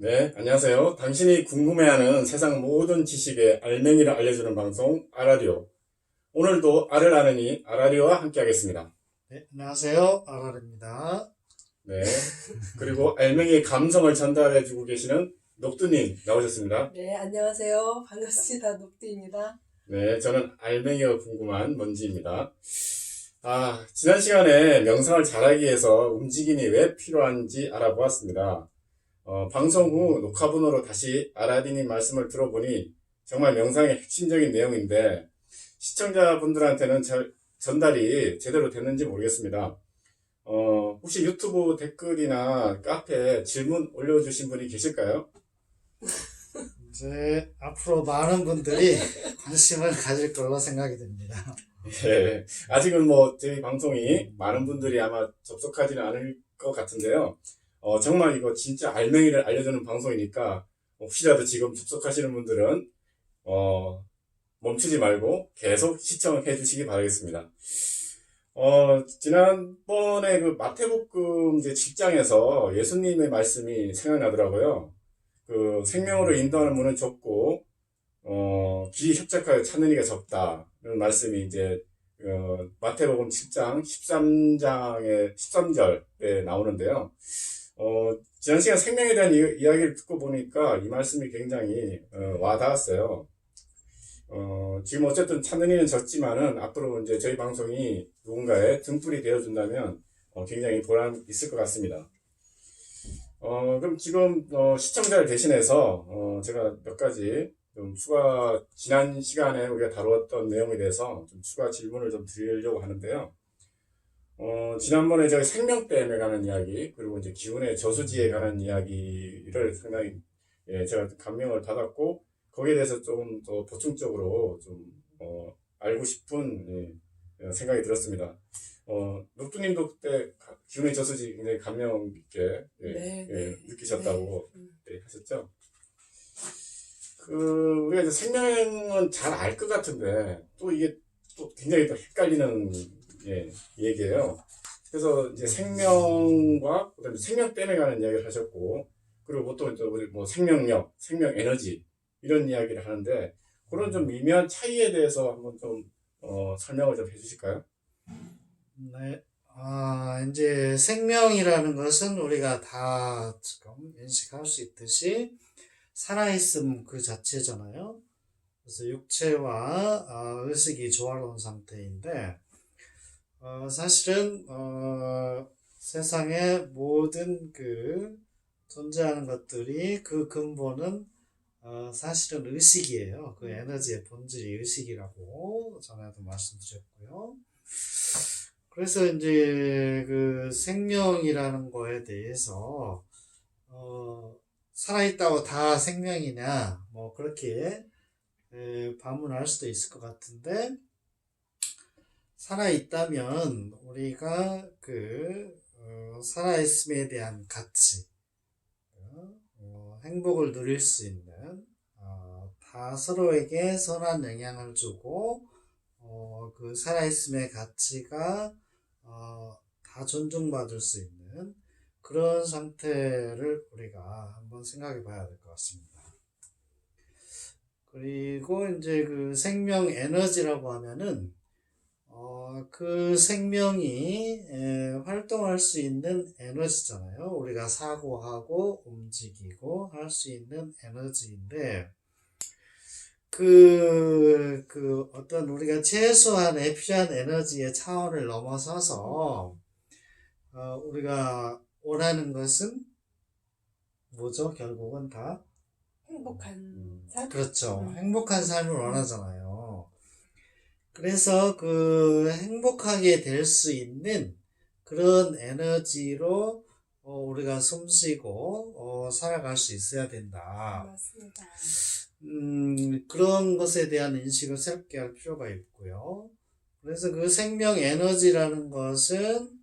네, 안녕하세요. 당신이 궁금해하는 세상 모든 지식의 알맹이를 알려주는 방송, 아라리오. 오늘도 알을 아느니 아라리오와 함께하겠습니다. 네, 안녕하세요. 아랄입니다. 네, 그리고 알맹이의 감성을 전달해주고 계시는 녹두님 나오셨습니다. 네, 안녕하세요. 반갑습니다. 녹두입니다. 네, 저는 알맹이가 궁금한 먼지입니다. 지난 시간에 명상을 잘하기 위해서 움직임이 왜 필요한지 알아보았습니다. 방송 후 녹화본으로 다시 아라디님 말씀을 들어보니 정말 명상의 핵심적인 내용인데 시청자분들한테는 잘 전달이 제대로 됐는지 모르겠습니다. 혹시 유튜브 댓글이나 카페에 질문 올려주신 분이 계실까요? 이제 앞으로 많은 분들이 관심을 가질 걸로 생각이 됩니다. 예, 아직은 뭐 저희 방송이 많은 분들이 아마 접속하지는 않을 것 같은데요. 정말 이거 진짜 알맹이를 알려주는 방송이니까 혹시라도 지금 접속하시는 분들은 멈추지 말고 계속 시청해 주시기 바라겠습니다. 지난번에 그 마태복음 이제 7장에서 예수님의 말씀이 생각나더라고요. 그 생명으로 인도하는 문은 좁고, 길이 협착하여 찾는 이가 적다는 말씀이 이제, 마태복음 7장 13장의 13절에 나오는데요. 지난 시간 생명에 대한 이야기를 듣고 보니까 이 말씀이 굉장히 와닿았어요. 지금 어쨌든 찾는 이는 적지만은 앞으로 이제 저희 방송이 누군가의 등불이 되어준다면 굉장히 보람 있을 것 같습니다. 그럼 지금 시청자를 대신해서 제가 몇 가지 좀 지난 시간에 우리가 다루었던 내용에 대해서 좀 추가 질문을 좀 드리려고 하는데요. 지난번에 저희 생명댐에 관한 이야기, 그리고 이제 기운의 저수지에 관한 이야기를 상당히, 제가 감명을 받았고, 거기에 대해서 좀 더 보충적으로 좀, 알고 싶은, 생각이 들었습니다. 녹두님도 그때 기운의 저수지 굉장히 감명 깊게, 네. 느끼셨다고 네. 하셨죠? 우리가 이제 생명은 잘 알 것 같은데, 또 이게 또 굉장히 또 헷갈리는, 얘기예요. 그래서 이제 생명과 그다음에 생명댐에 관한 이야기를 하셨고, 그리고 보통 또 우리 뭐 생명력, 생명 에너지 이런 이야기를 하는데 그런 좀 미묘한 차이에 대해서 한번 좀 설명을 좀 해주실까요? 네. 이제 생명이라는 것은 우리가 다 지금 인식할 수 있듯이 살아있음 그 자체잖아요. 그래서 육체와 의식이 조화로운 상태인데, 사실은, 세상의 모든 그 존재하는 것들이 그 근본은 사실은 의식이에요. 그 에너지의 본질이 의식이라고 전에도 말씀드렸고요. 그래서 이제 그 생명이라는 거에 대해서 살아있다고 다 생명이냐 뭐 그렇게 반문할 수도 있을 것 같은데, 살아있다면 우리가 그 살아있음에 대한 가치, 행복을 누릴 수 있는, 다 서로에게 선한 영향을 주고, 그 살아있음의 가치가 다 존중받을 수 있는 그런 상태를 우리가 한번 생각해 봐야 될 것 같습니다. 그리고 이제 그 생명 에너지라고 하면은 그 생명이 활동할 수 있는 에너지잖아요. 우리가 사고하고 움직이고 할 수 있는 에너지인데, 그 어떤 우리가 최소한의 필요한 에너지의 차원을 넘어서서, 우리가 원하는 것은 뭐죠? 결국은 다? 행복한 삶? 그렇죠. 행복한 삶을 원하잖아요. 그래서 그 행복하게 될 수 있는 그런 에너지로 우리가 숨쉬고 살아갈 수 있어야 된다. 맞습니다. 그런 것에 대한 인식을 새롭게 할 필요가 있고요. 그래서 그 생명 에너지라는 것은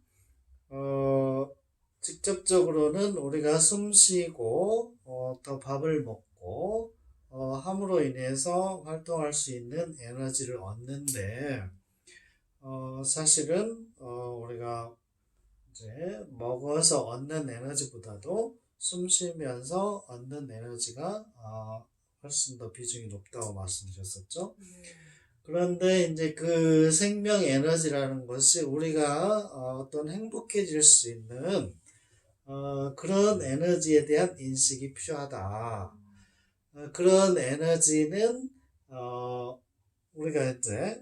직접적으로는 우리가 숨쉬고 또 밥을 먹고 함으로 인해서 활동할 수 있는 에너지를 얻는데, 사실은 우리가 이제 먹어서 얻는 에너지보다도 숨 쉬면서 얻는 에너지가 훨씬 더 비중이 높다고 말씀드렸었죠. 그런데 이제 그 생명 에너지라는 것이 우리가 어떤 행복해질 수 있는 그런 에너지에 대한 인식이 필요하다. 그런 에너지는 우리가 이제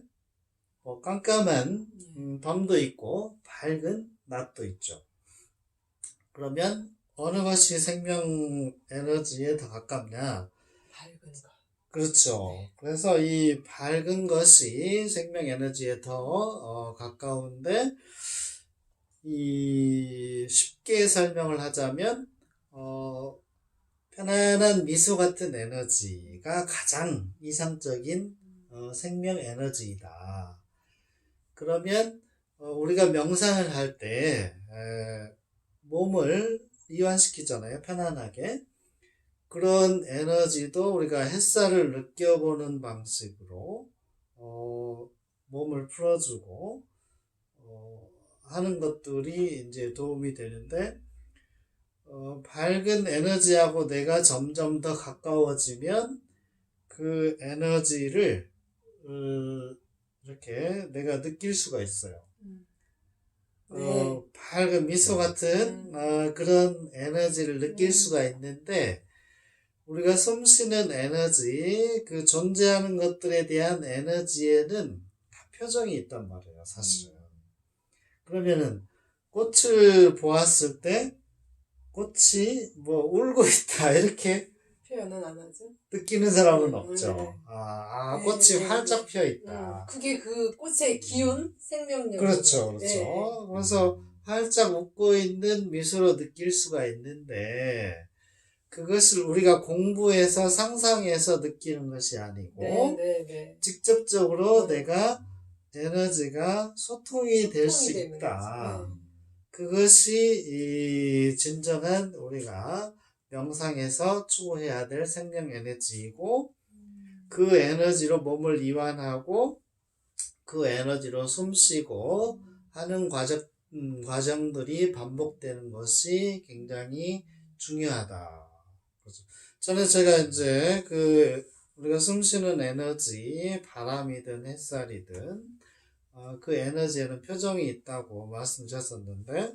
깜깜한 밤도 있고 밝은 낮도 있죠. 그러면 어느 것이 생명 에너지에 더 가깝냐? 밝은 거. 그렇죠. 그래서 이 밝은 것이 생명 에너지에 더 가까운데, 이 쉽게 설명을 하자면 편안한 미소 같은 에너지가 가장 이상적인 생명 에너지이다. 그러면 우리가 명상을 할 때 몸을 이완시키잖아요. 편안하게. 그런 에너지도 우리가 햇살을 느껴보는 방식으로 몸을 풀어주고 하는 것들이 이제 도움이 되는데, 밝은 에너지하고 내가 점점 더 가까워지면 그 에너지를 이렇게 내가 느낄 수가 있어요. 네. 밝은 미소 같은 그런 에너지를 느낄 수가 있는데, 우리가 숨 쉬는 에너지, 그 존재하는 것들에 대한 에너지에는 다 표정이 있단 말이에요, 사실은. 그러면은 꽃을 보았을 때 꽃이 뭐 울고 있다 이렇게 표현은 안 하죠. 느끼는 사람은 네. 없죠. 네, 꽃이 네, 활짝 피어 있다. 그게 그 꽃의 기운, 생명력. 그렇죠, 그렇죠. 네. 그래서 활짝 웃고 있는 미소로 느낄 수가 있는데, 그것을 우리가 공부해서 상상해서 느끼는 것이 아니고, 네. 직접적으로 내가 에너지가 소통이 될 수 되는 있다. 거지. 그것이 이 진정한 우리가 명상에서 추구해야 될 생명 에너지이고, 그 에너지로 몸을 이완하고 그 에너지로 숨 쉬고 하는 과정들이 반복되는 것이 굉장히 중요하다. 그렇죠. 저는 제가 이제 우리가 숨 쉬는 에너지, 바람이든 햇살이든 그 에너지에는 표정이 있다고 말씀드렸었는데,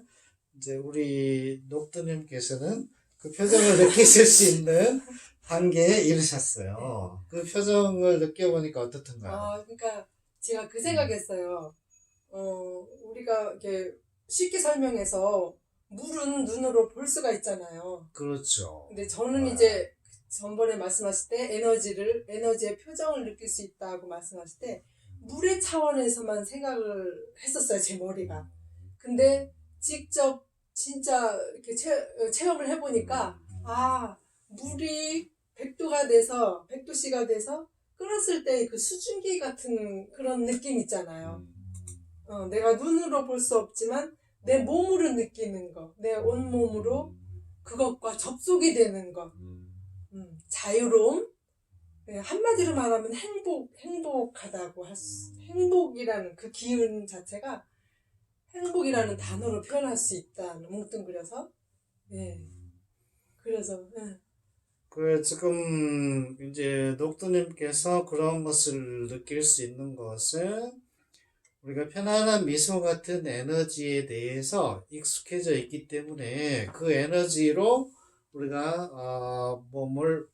이제 우리 녹두님께서는 그 표정을 느끼실 수 있는 단계에 이르셨어요. 그 표정을 느껴보니까 어떻던가요? 그러니까 제가 그 생각했어요. 우리가 이렇게 쉽게 설명해서 물은 눈으로 볼 수가 있잖아요. 그렇죠. 근데 저는 이제 전번에 말씀하실 때 에너지의 표정을 느낄 수 있다고 말씀하실 때 물의 차원에서만 생각을 했었어요, 제 머리가. 근데 직접 진짜 이렇게 체험을 해보니까, 물이 100도씨가 돼서 끓었을 때 그 수증기 같은 그런 느낌 있잖아요. 내가 눈으로 볼 수 없지만 내 몸으로 느끼는 거, 내 온몸으로 그것과 접속이 되는 거, 자유로움, 한마디로 말하면 행복하다고 행복이라는 그 기운 자체가 행복이라는 단어로 표현할 수 있다, 뭉뚱그려서. 그래서, 지금 이제 녹두님께서 그런 것을 느낄 수 있는 것은 우리가 편안한 미소 같은 에너지에 대해서 익숙해져 있기 때문에 그 에너지로 우리가 몸을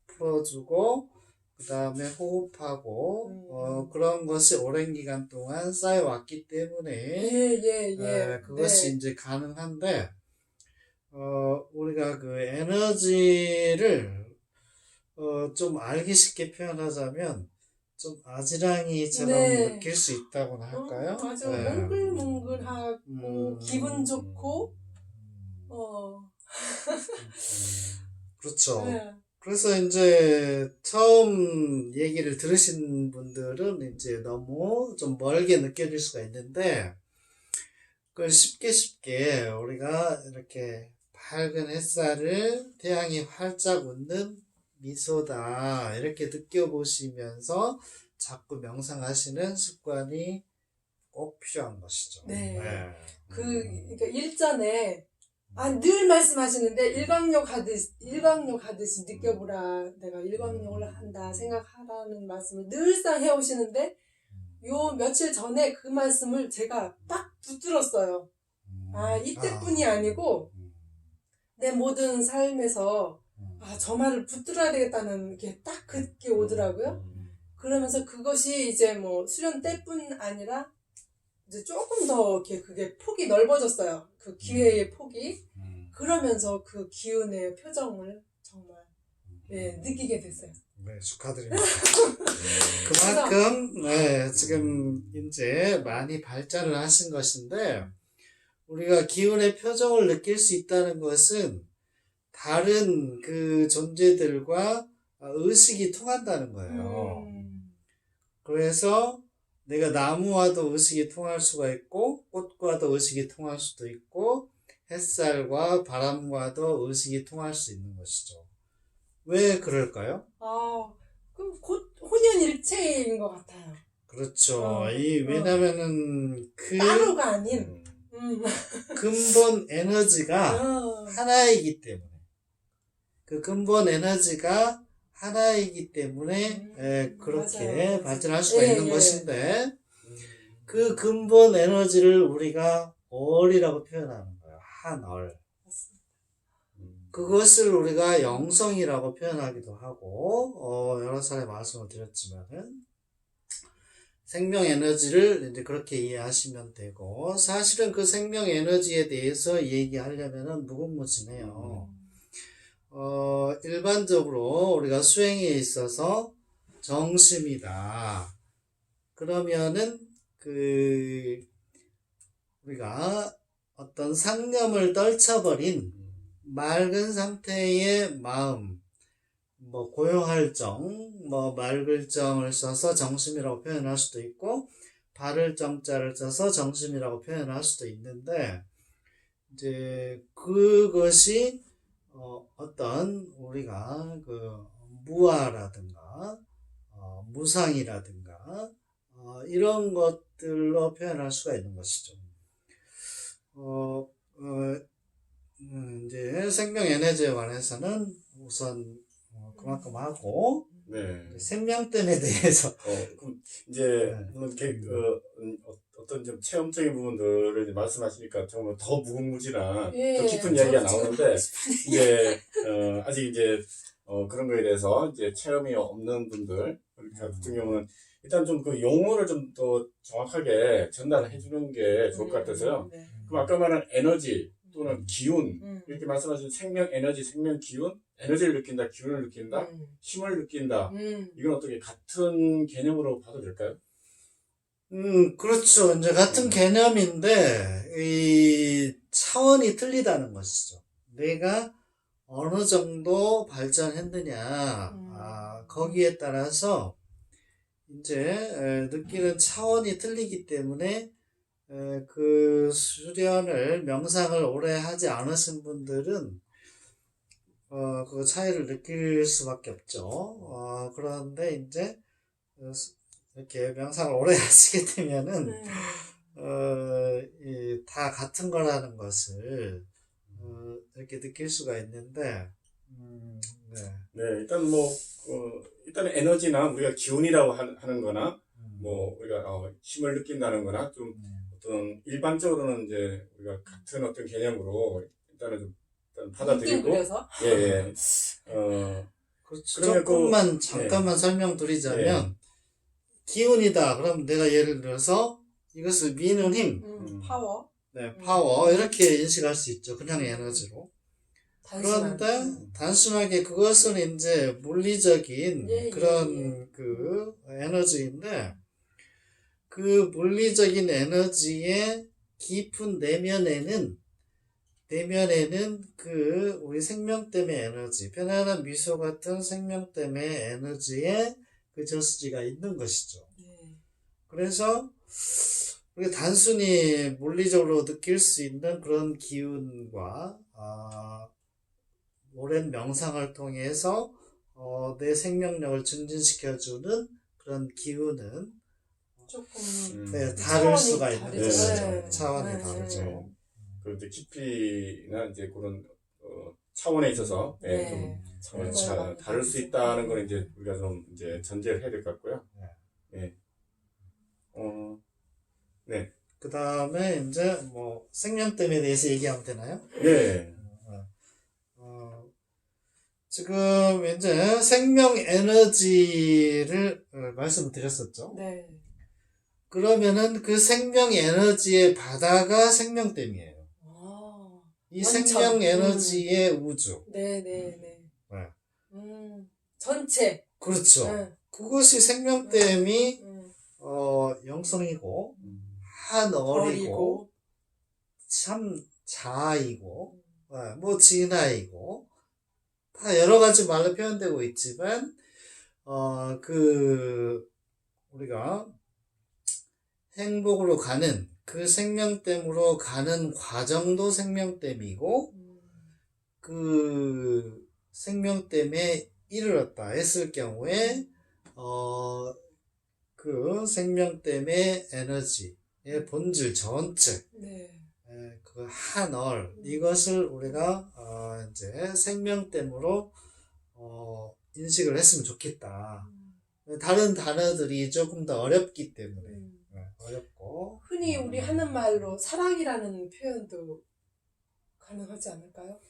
풀어주고 그 다음에 호흡하고 그런 것이 오랜 기간 동안 쌓여왔기 때문에 그것이 이제 가능한데, 우리가 그 에너지를 좀 알기 쉽게 표현하자면 좀 아지랑이처럼 느낄 수 있다고나 할까요? 맞아. 몽글몽글하고 기분 좋고 그렇죠. 그래서 이제 처음 얘기를 들으신 분들은 이제 너무 좀 멀게 느껴질 수가 있는데, 그걸 쉽게 우리가 이렇게 밝은 햇살을 태양이 활짝 웃는 미소다 이렇게 느껴보시면서 자꾸 명상하시는 습관이 꼭 필요한 것이죠. 그러니까 일전에 늘 말씀하시는데 일광욕 하듯이 느껴보라. 내가 일광욕을 한다 생각하라는 말씀을 늘상 해오시는데 요 며칠 전에 그 말씀을 제가 딱 붙들었어요. 이때뿐이 아니고 내 모든 삶에서 저 말을 붙들어야 되겠다는 게 딱 그게 오더라고요. 그러면서 그것이 이제 뭐 수련 때뿐 아니라 이제 조금 더 이렇게 그게 폭이 넓어졌어요. 그 기회의 폭이. 그러면서 그 기운의 표정을 정말 느끼게 됐어요. 네, 축하드립니다. 그만큼 지금 이제 많이 발전을 하신 것인데 우리가 기운의 표정을 느낄 수 있다는 것은 다른 그 존재들과 의식이 통한다는 거예요. 그래서 내가 나무와도 의식이 통할 수가 있고 꽃과도 의식이 통할 수도 있고 햇살과 바람과도 의식이 통할 수 있는 것이죠. 왜 그럴까요? 그럼 곧 혼연일체인 것 같아요. 그렇죠. 왜냐면은 따로가 아닌 근본 에너지가 하나이기 때문에 그 근본 에너지가 하나이기 때문에 그렇게 맞아요. 발전할 수가 있는 것인데 그 근본 에너지를 우리가 얼이라고 표현하는 거예요. 한얼. 그것을 우리가 영성이라고 표현하기도 하고 여러 차례 말씀을 드렸지만은 생명 에너지를 이제 그렇게 이해하시면 되고 사실은 그 생명 에너지에 대해서 얘기하려면은 무궁무진해요. 일반적으로 우리가 수행에 있어서 정심이다. 그러면은 우리가 어떤 상념을 떨쳐버린 맑은 상태의 마음, 고요할 정, 맑을 정을 써서 정심이라고 표현할 수도 있고, 바를 정자를 써서 정심이라고 표현할 수도 있는데, 이제 그것이 어떤 우리가 무아라든가 무상이라든가 이런 것들로 표현할 수가 있는 것이죠. 이제 생명 에너지에 관해서는 우선 그만큼 하고 생명됨에 대해서 그럼 이제 어떤 좀 체험적인 부분들을 이제 말씀하시니까 정말 더 무궁무진한 더 깊은 이야기가 나오는데 이제 아직 이제 그런 거에 대해서 이제 체험이 없는 분들 같은 경우는 일단 좀 그 용어를 좀 더 정확하게 전달해 주는 게 좋을 것 같아서요. 그럼 아까 말한 에너지 또는 기운 이렇게 말씀하신 생명 에너지, 생명 기운, 에너지를 느낀다, 기운을 느낀다, 힘을 느낀다. 이건 어떻게 같은 개념으로 봐도 될까요? 그렇죠. 이제 같은 개념인데 이 차원이 틀리다는 것이죠. 내가 어느 정도 발전했느냐, 거기에 따라서 이제 느끼는 차원이 틀리기 때문에 그 수련을 명상을 오래 하지 않으신 분들은 그 차이를 느낄 수밖에 없죠. 그런데 이제 이렇게 명상을 오래 하시게 되면은 다 같은 거라는 것을 이렇게 느낄 수가 있는데 일단 일단 에너지나 우리가 기운이라고 하는 거나 우리가 힘을 느낀다는 거나 좀 어떤 일반적으로는 이제 우리가 같은 어떤 개념으로 일단은 좀 일단 받아들이고 그렇죠. 그러면 잠깐만 설명드리자면 기운이다. 그럼 내가 예를 들어서 이것을 미는 힘, 파워, 파워 이렇게 인식할 수 있죠. 그냥 에너지로. 그런데 단순하게 그것은 이제 물리적인 그런 그 에너지인데 그 물리적인 에너지의 깊은 내면에는 그 우리 생명됨의 에너지, 편안한 미소 같은 생명됨의 에너지에 그 저수지가 있는 것이죠. 그래서 우리가 단순히 물리적으로 느낄 수 있는 그런 기운과 오랜 명상을 통해서 내 생명력을 증진시켜주는 그런 기운은 조금 다를 수가 있는 다르죠. 거죠. 차원이 다르죠. 그런 이제 깊이나 이제 그런 차원에 있어서 예, 네. 좀 정말 많이 다를 수 다르죠. 있다는 걸 이제 우리가 좀 이제 전제를 해야 될 것 같고요. 예. 네. 그 다음에 이제 뭐 생명댐에 대해서 얘기하면 되나요? 네. 지금 이제 생명 에너지를 말씀드렸었죠. 네. 그러면은 그 생명 에너지의 바다가 생명댐이에요. 아, 이 완전. 생명 에너지의 우주. 네네네. 네. 전체. 그렇죠. 네. 그것이 생명댐이 영성이고 한얼이고 어리고. 참 자아이고 뭐 진화이고 다 여러 가지 말로 표현되고 있지만 그 우리가 행복으로 가는 그 생명댐으로 가는 과정도 생명댐이고 그 생명댐에 이르렀다 했을 경우에 그 생명댐의 에너지의 본질 전체 네. 그 한얼 이것을 우리가 이제 생명댐으로 인식을 했으면 좋겠다. 다른 단어들이 조금 더 어렵기 때문에 어렵고 흔히 우리 하는 말로 사랑이라는 표현도 가능하지 않을까요?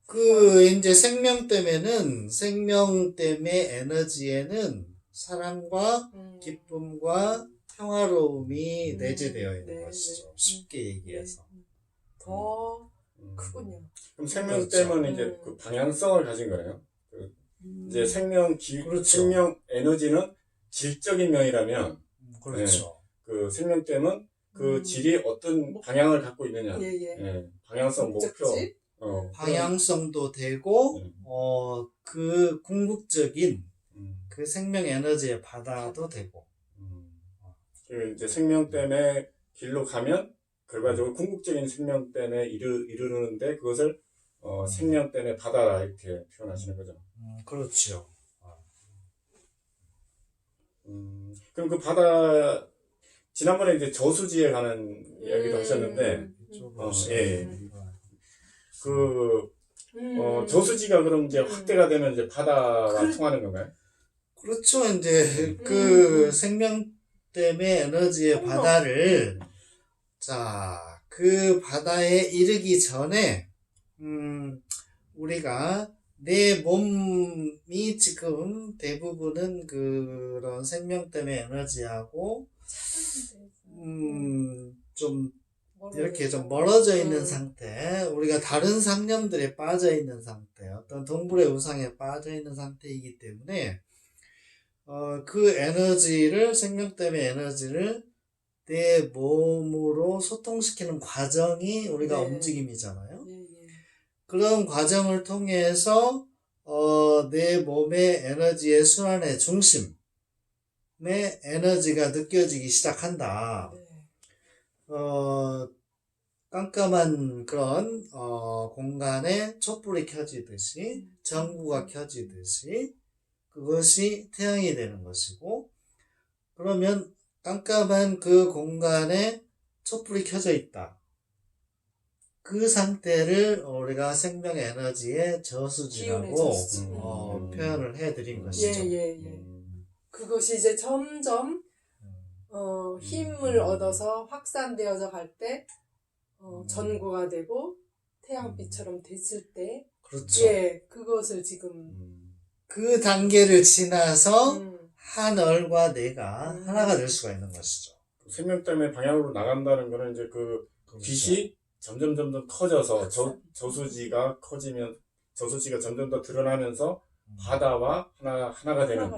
그 이제 생명댐에는 생명댐의 에너지에는 사랑과 기쁨과 평화로움이 내재되어 있는 네, 것이죠. 네. 쉽게 얘기해서. 더 크군요. 그럼 생명댐은 그렇죠. 이제 그 방향성을 가진 거예요. 이제 그렇죠. 생명 에너지는 질적인 면이라면 그렇죠. 그 생명댐은 그 질이 어떤 방향을 갖고 있느냐. 예, 예. 예, 방향성, 목표. 목적지? 방향성도 되고 그 궁극적인 그 생명 에너지의 바다도 되고. 그 이제 생명댐의 길로 가면 결과적으로 궁극적인 생명댐에 이르르는데 그것을 생명댐의 바다라 이렇게 표현하시는 거죠. 그렇죠. 그럼 그 바다 지난번에 이제 저수지에 가는 이야기도 하셨는데 예. 그 저수지가 그럼 이제 확대가 되면 이제 바다가 통하는 건가요? 그렇죠. 이제 그 생명댐의 에너지의 바다를 자, 그 바다에 이르기 전에 우리가 내 몸이 지금 대부분은 그런 생명댐의 에너지하고 좀 이렇게 좀 멀어져 있는 상태, 우리가 다른 상념들에 빠져 있는 상태, 어떤 동물의 우상에 빠져 있는 상태이기 때문에 그 에너지를 생명댐의 에너지를 내 몸으로 소통시키는 과정이 우리가 움직임이잖아요. 그런 과정을 통해서 내 몸의 에너지의 순환의 중심의 에너지가 느껴지기 시작한다. 깜깜한 그런 공간에 촛불이 켜지듯이 전구가 켜지듯이 그것이 태양이 되는 것이고, 그러면 깜깜한 그 공간에 촛불이 켜져 있다. 그 상태를 우리가 생명 에너지의 저수지라고 표현을 해드린 것이죠. 그것이 이제 점점 힘을 얻어서 확산되어져 갈 때 전구가 되고 태양빛처럼 됐을 때 그렇죠. 예, 그것을 지금 그 단계를 지나서 한 얼과 내가 하나가 될 수가 있는 것이죠. 생명댐의 방향으로 나간다는 거는 이제 그 그렇죠. 빛이 점점 커져서 저수지가 커지면 저수지가 점점 더 드러나면서 바다와 하나가 되는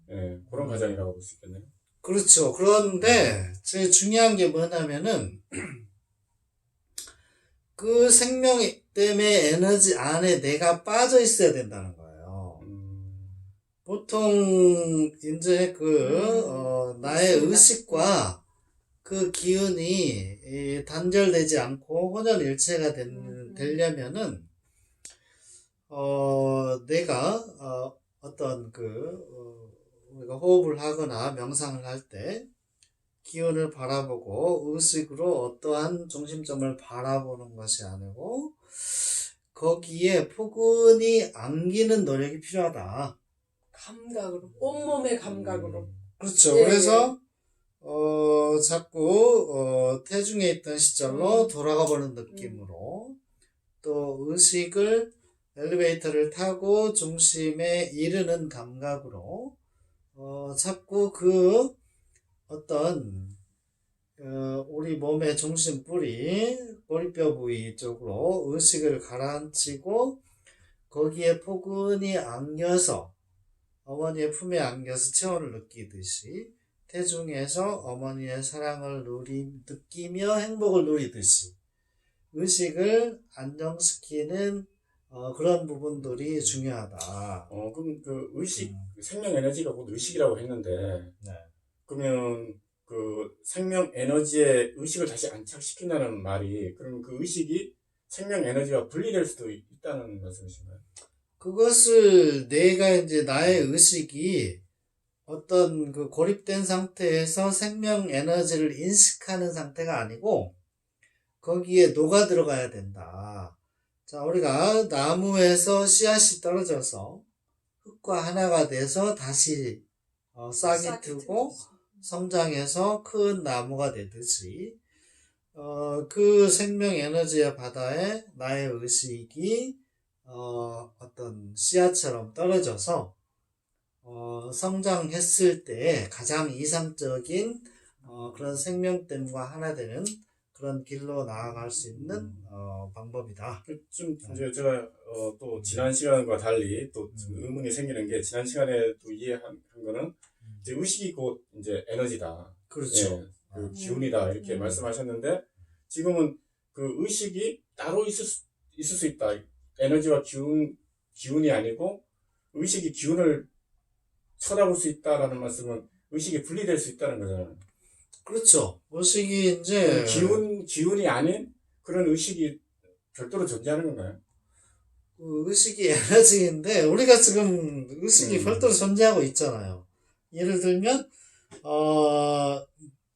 예, 그런 과정이라고 볼 수 있겠네요. 그렇죠. 그런데 제일 중요한 게 뭐냐면은 그 생명댐의 에너지 안에 내가 빠져 있어야 된다는 거예요. 보통 이제 나의 의식과 그 기운이 단절되지 않고 혼연일체가 되려면은 내가 어떤 우리가 호흡을 하거나 명상을 할 때 기운을 바라보고 의식으로 어떠한 중심점을 바라보는 것이 아니고 거기에 포근히 안기는 노력이 필요하다. 감각으로, 온몸의 감각으로. 그렇죠. 예, 그래서 자꾸 태중에 있던 시절로 돌아가 보는 느낌으로 또 의식을 엘리베이터를 타고 중심에 이르는 감각으로 자꾸 그 어떤 우리 몸의 중심뿌리 꼬리뼈 부위 쪽으로 의식을 가라앉히고 거기에 포근히 안겨서 어머니의 품에 안겨서 체온을 느끼듯이 태중에서 어머니의 사랑을 느끼며 행복을 누리듯이 의식을 안정시키는 그런 부분들이 중요하다. 그럼 그 의식, 생명 에너지가 곧 의식이라고 했는데, 네. 그러면 그 생명 에너지에 의식을 다시 안착시킨다는 말이, 그럼 그 의식이 생명 에너지와 분리될 수도 있다는 말씀이신가요? 그것을 내가 이제 나의 의식이 어떤 그 고립된 상태에서 생명 에너지를 인식하는 상태가 아니고 거기에 녹아 들어가야 된다. 자, 우리가 나무에서 씨앗이 떨어져서 흙과 하나가 돼서 다시 싹이 트고 성장해서 큰 나무가 되듯이 그 생명 에너지의 바다에 나의 의식이 어떤 씨앗처럼 떨어져서 성장했을 때 가장 이상적인 그런 생명됨과 하나 되는 그런 길로 나아갈 수 있는 방법이다. 좀 이제 제가 또 지난 시간과 달리 또 좀 의문이 생기는 게, 지난 시간에 또 이해한 거는 이제 의식이 곧 이제 에너지다. 그렇죠. 예, 그 기운이다 이렇게 말씀하셨는데, 지금은 그 의식이 따로 있을 수 있다. 에너지와 기운이 아니고 의식이 기운을 쳐다볼 수 있다라는 말씀은 의식이 분리될 수 있다는 거잖아요. 그렇죠. 의식이 이제 기운이 아닌 그런 의식이 별도로 존재하는 건가요? 의식이 에너지인데 우리가 지금 의식이 별도로 존재하고 있잖아요. 예를 들면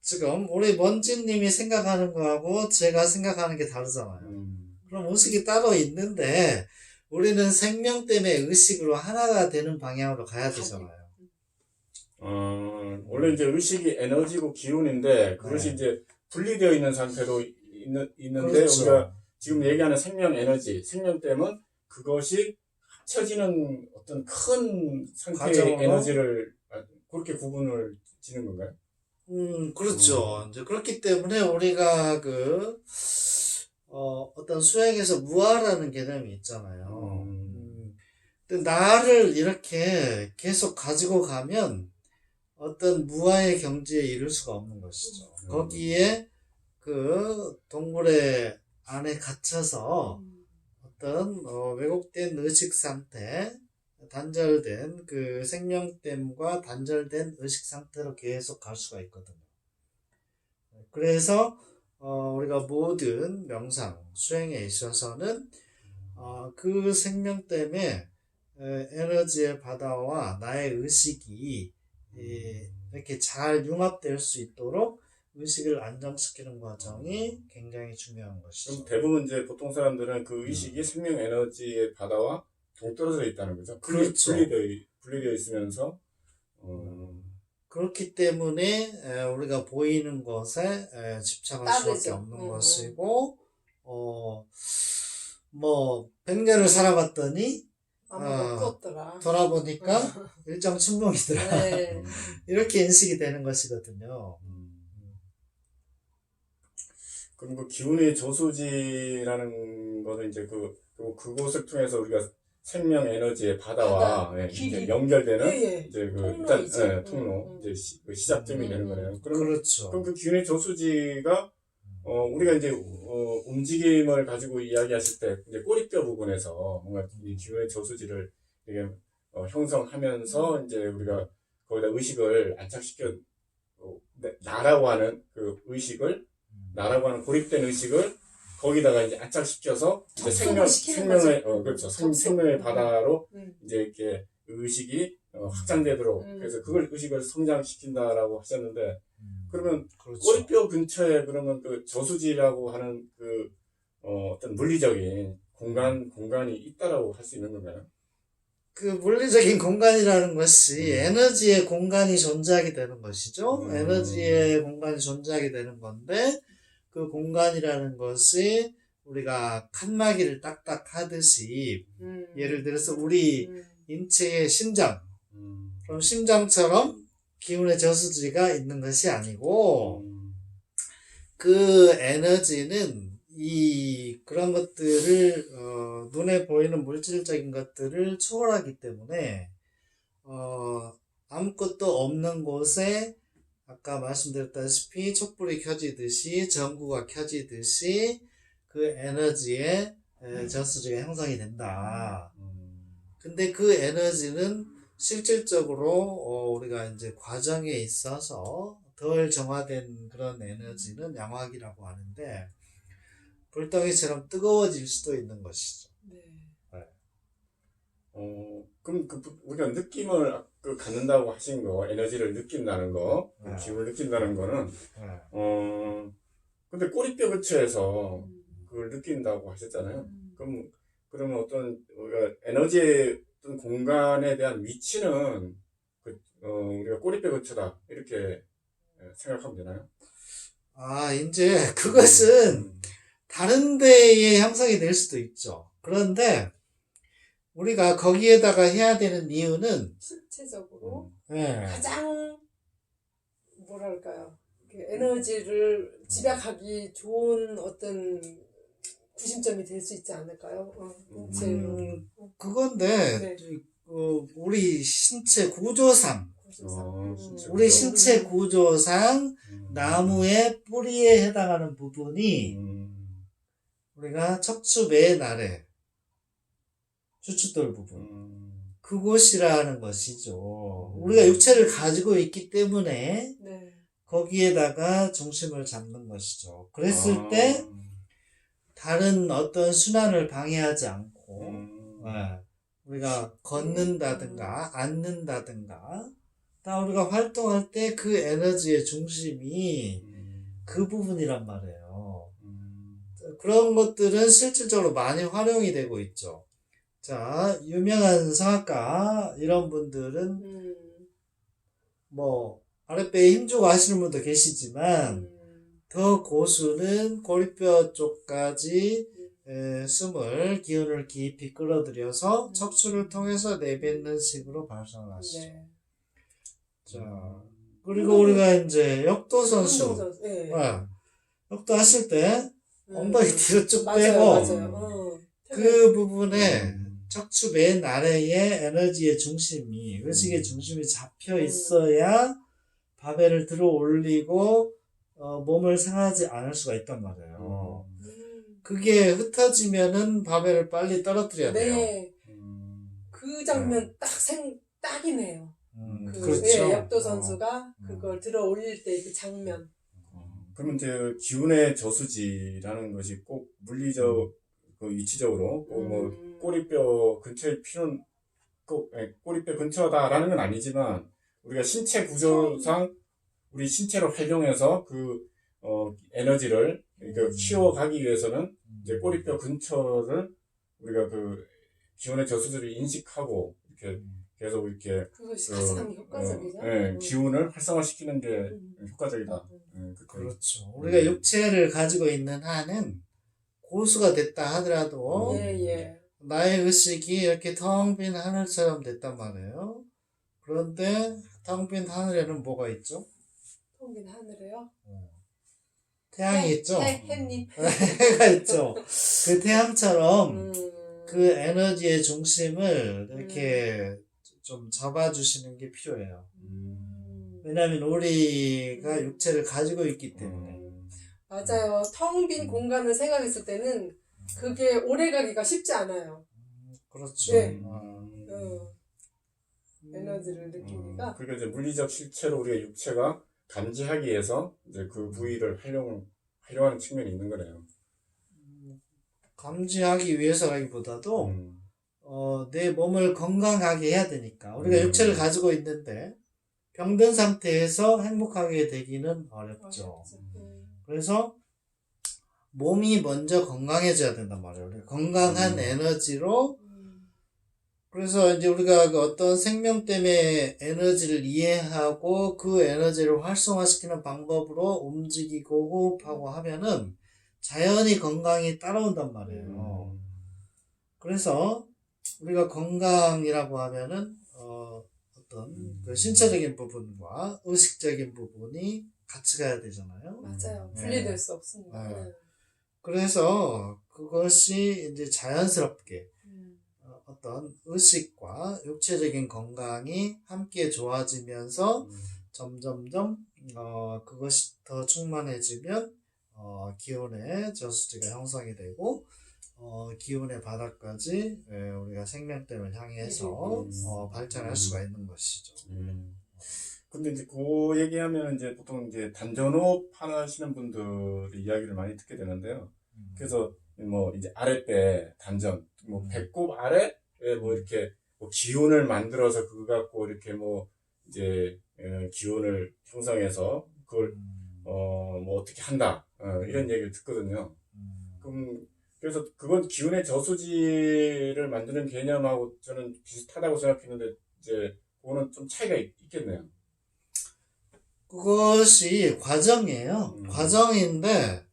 지금 우리 먼지님이 생각하는 거하고 제가 생각하는 게 다르잖아요. 그럼 의식이 따로 있는데 우리는 생명 때문에 의식으로 하나가 되는 방향으로 가야 되잖아요. 원래 이제 의식이 에너지고 기운인데 그것이 네. 이제 분리되어 있는 상태로 있는데, 그렇죠. 우리가 지금 얘기하는 생명 에너지, 생명댐은 그것이 합쳐지는 어떤 큰 상태의 과정으로? 에너지를 그렇게 구분을 지는 건가요? 그렇죠. 이제 그렇기 때문에 우리가 어떤 수행에서 무아라는 개념이 있잖아요. 근데 나를 이렇게 계속 가지고 가면 어떤 무아의 경지에 이를 수가 없는 것이죠. 거기에 그 동물의 안에 갇혀서 어떤 왜곡된 의식 상태, 단절된 그 생명됨과 단절된 의식 상태로 계속 갈 수가 있거든요. 그래서 우리가 모든 명상, 수행에 있어서는 그 생명됨에 에너지의 바다와 나의 의식이 이렇게 잘 융합될 수 있도록 의식을 안정시키는 과정이 굉장히 중요한 것이죠. 그럼 대부분 이제 보통 사람들은 그 의식이 생명 에너지의 바다와 동떨어져 있다는 거죠. 그렇죠. 분리되어 있으면서 그렇기 때문에 우리가 보이는 것에 집착할 수밖에 없는 것이고 뭐 100년을 살아봤더니 아마 못 걷더라. 돌아보니까 일정 춘몽이더라. 네. 이렇게 인식이 되는 것이거든요. 그럼 그 기운의 저수지라는 거는 이제 그곳을 통해서 우리가 생명 에너지의 바다와 이제 연결되는 이제 일단 통로 이제 시작점이 되는 거네요. 그렇죠. 그럼 그 기운의 저수지가 우리가 이제 움직임을 가지고 이야기하실 때 이제 꼬리뼈 부분에서 뭔가 이 기운의 저수지를 이게 형성하면서 이제 우리가 거기다 의식을 안착시켜 나라고 하는 그 의식을 나라고 하는 고립된 의식을 거기다가 이제 안착시켜서 이제 생명의 그렇죠. 생명의 바다로 이제 이렇게 의식이 확장되도록 그래서 그걸 의식을 성장시킨다라고 하셨는데 그러면 그렇죠. 꼬리뼈 근처에 그러면 그 저수지라고 하는 그 어떤 물리적인 공간이 있다라고 할 수 있는 건가요? 그 물리적인 공간이라는 것이 음. 에너지의 공간이 존재하게 되는 것이죠. 음. 에너지의 공간이 존재하게 되는 건데 그 공간이라는 것이 우리가 칸막이를 딱딱 하듯이 예를 들어서 우리 인체의 심장, 그럼 심장처럼 기운의 저수지가 있는 것이 아니고 그 에너지는 그런 것들을 눈에 보이는 물질적인 것들을 초월하기 때문에 아무것도 없는 곳에 아까 말씀드렸다시피 촛불이 켜지듯이 전구가 켜지듯이 그 에너지의 저수지가 형성이 된다. 근데 그 에너지는 실질적으로 우리가 이제 과정에 있어서 덜 정화된 그런 에너지는 양화기라고 하는데 불덩이처럼 뜨거워질 수도 있는 것이죠. 네. 그럼 우리가 느낌을 갖는다고 하신 거, 에너지를 느낀다는 거, 네. 기분을 느낀다는 거는, 네. 근데 꼬리뼈 근처에서 그걸 느낀다고 하셨잖아요. 그러면 어떤, 우리가 에너지의 어떤 공간에 대한 위치는, 우리가 꼬리뼈 근처다. 이렇게 생각하면 되나요? 이제 그것은 다른 데에 형성이 될 수도 있죠. 그런데 우리가 거기에다가 해야 되는 이유는 실체적으로 네. 가장 뭐랄까요, 에너지를 집약하기 좋은 어떤 구심점이 될 수 있지 않을까요? 인체로. 그건데 네. 우리 신체 구조상 진짜. 우리 신체 구조상 나무의 뿌리에 해당하는 부분이 우리가 척추 맨 아래 주춧돌 부분 그곳이라는 것이죠. 우리가 육체를 가지고 있기 때문에 네. 거기에다가 중심을 잡는 것이죠. 그랬을 때 다른 어떤 순환을 방해하지 않고 우리가 걷는다든가 앉는다든가 다 우리가 활동할 때 그 에너지의 중심이 그 부분이란 말이에요. 그런 것들은 실질적으로 많이 활용이 되고 있죠. 자, 유명한 성악가 이런 분들은 뭐 아랫배에 힘주고 하시는 분도 계시지만 더 고수는 꼬리뼈 쪽까지 기운을 깊이 끌어들여서 척추를 통해서 내뱉는 식으로 발성을 하시죠. 네. 자, 그리고 우리가 이제 역도 선수, 네. 역도 하실 때 엉덩이 뒤로 쭉 맞아요, 빼고 맞아요. 그 부분에 척추 맨 아래에 에너지의 중심이, 의식의 중심이 잡혀 있어야 바벨을 들어 올리고 몸을 상하지 않을 수가 있단 말이에요. 그게 흩어지면은 바벨을 빨리 떨어뜨려야 돼요. 네. 그 장면 딱이네요. 그렇죠. 역도 선수가 그걸 들어 올릴 때 그 장면. 그러면 이제 기운의 저수지라는 것이 꼭 물리적, 그 위치적으로 꼭 뭐 꼬리뼈 근처에 피는 꼭 꼬리뼈 근처다라는 건 아니지만 우리가 신체 구조상 우리 신체를 활용해서 그 에너지를 그러니까 키워가기 위해서는 이제 꼬리뼈 근처를 우리가 그 기운의 저수지를 인식하고 이렇게 계속 이렇게 그것이 가장 효과적이죠. 기운을 활성화시키는 게 효과적이다. 그렇죠. 우리가 육체를 가지고 있는 한은 고수가 됐다 하더라도 나의 의식이 이렇게 텅 빈 하늘처럼 됐단 말이에요. 그런데 텅 빈 하늘에는 뭐가 있죠? 텅 빈 하늘에요? 태양이 있죠? 햇님. 해가 있죠. 그 태양처럼 그 에너지의 중심을 이렇게 좀 잡아주시는 게 필요해요. 왜냐하면 우리가 육체를 가지고 있기 때문에. 맞아요. 텅 빈 공간을 생각했을 때는 그게 오래가기가 쉽지 않아요. 그렇죠. 네. 에너지를 느끼기가. 그러니까 이제 물리적 실체로 우리가 육체가 감지하기 위해서 이제 그 부위를 활용하는 측면이 있는 거네요. 감지하기 위해서라기보다도 내 몸을 건강하게 해야 되니까 우리가 육체를 가지고 있는데 병든 상태에서 행복하게 되기는 어렵죠. 그래서 몸이 먼저 건강해져야 된단 말이에요. 건강한 에너지로. 그래서 이제 우리가 그 어떤 생명댐의 에너지를 이해하고 그 에너지를 활성화시키는 방법으로 움직이고 호흡하고 하면은 자연히 건강이 따라온단 말이에요. 그래서 우리가 건강이라고 하면은 어떤 그 신체적인 부분과 의식적인 부분이 같이 가야 되잖아요. 맞아요. 네. 분리될 수 없습니다. 네. 그래서 그것이 이제 자연스럽게 어떤 의식과 육체적인 건강이 함께 좋아지면서 점점점 그것이 더 충만해지면 기운의 저수지가 형성이 되고 기운의 바닥까지 우리가 생명댐을 향해서 발전할 수가 있는 것이죠. 근데 이제 그 얘기하면 이제 보통 이제 단전호흡 하시는 분들이 이야기를 많이 듣게 되는데요. 그래서 뭐 이제 아랫배 단전, 뭐 배꼽 아래에 뭐 이렇게 뭐 기운을 만들어서 그거 갖고 이렇게 뭐 이제 기운을 형성해서 그걸 뭐 어떻게 한다 이런 얘기를 듣거든요. 그래서 그건 기운의 저수지를 만드는 개념하고 저는 비슷하다고 생각했는데 이제 그거는 좀 차이가 있겠네요. 그것이 과정이에요. 과정인데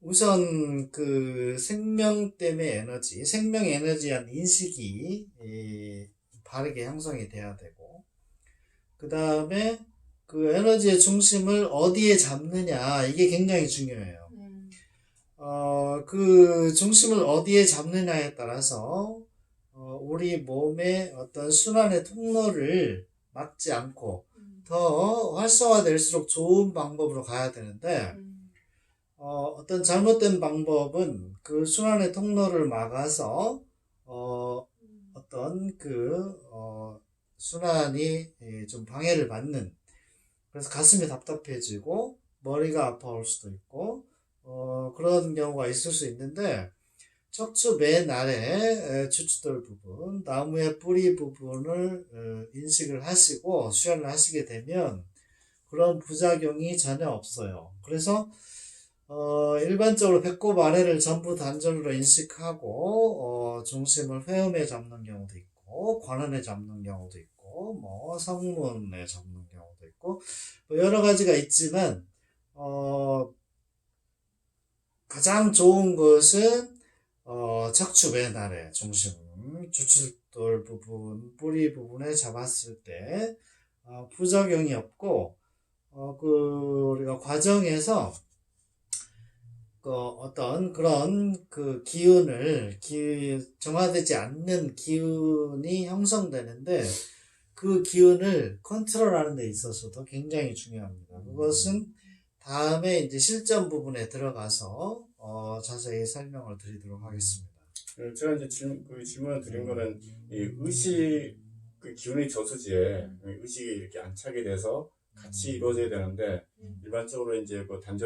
우선 그 생명댐의 에너지, 생명 에너지에 대한 인식이 바르게 형성이 돼야 되고, 그 다음에 그 에너지의 중심을 어디에 잡느냐, 이게 굉장히 중요해요. 그 중심을 어디에 잡느냐에 따라서 우리 몸의 어떤 순환의 통로를 막지 않고 더 활성화될수록 좋은 방법으로 가야 되는데, 어떤 잘못된 방법은 그 순환의 통로를 막아서 어떤 그 순환이 좀 방해를 받는, 그래서 가슴이 답답해지고 머리가 아파올 수도 있고 그런 경우가 있을 수 있는데, 척추 맨 아래 추추돌 부분, 나무의 뿌리 부분을 인식을 하시고 수련을 하시게 되면 그런 부작용이 전혀 없어요. 그래서 일반적으로 배꼽 아래를 전부 단전으로 인식하고 중심을 회음에 잡는 경우도 있고 관원에 잡는 경우도 있고 뭐 성문에 잡는 경우도 있고 뭐 여러 가지가 있지만 가장 좋은 것은 척추 맨 아래 중심 주춧돌 부분 뿌리 부분에 잡았을 때 부작용이 없고 그 우리가 과정에서 어떤 그런 그 기운을 정화되지 않는 기운이 형성되는데 그 기운을 컨트롤하는 데 있어서도 굉장히 중요합니다. 그것은 다음에 이제 실전 부분에 들어가서 자세히 설명을 드리도록 하겠습니다. 제가 이제 질문을 드린 거는 이 의식 그 기운의 저수지에 의식이 이렇게 안착이 돼서 같이 이루어져야 되는데 일반적으로 이제 그 단전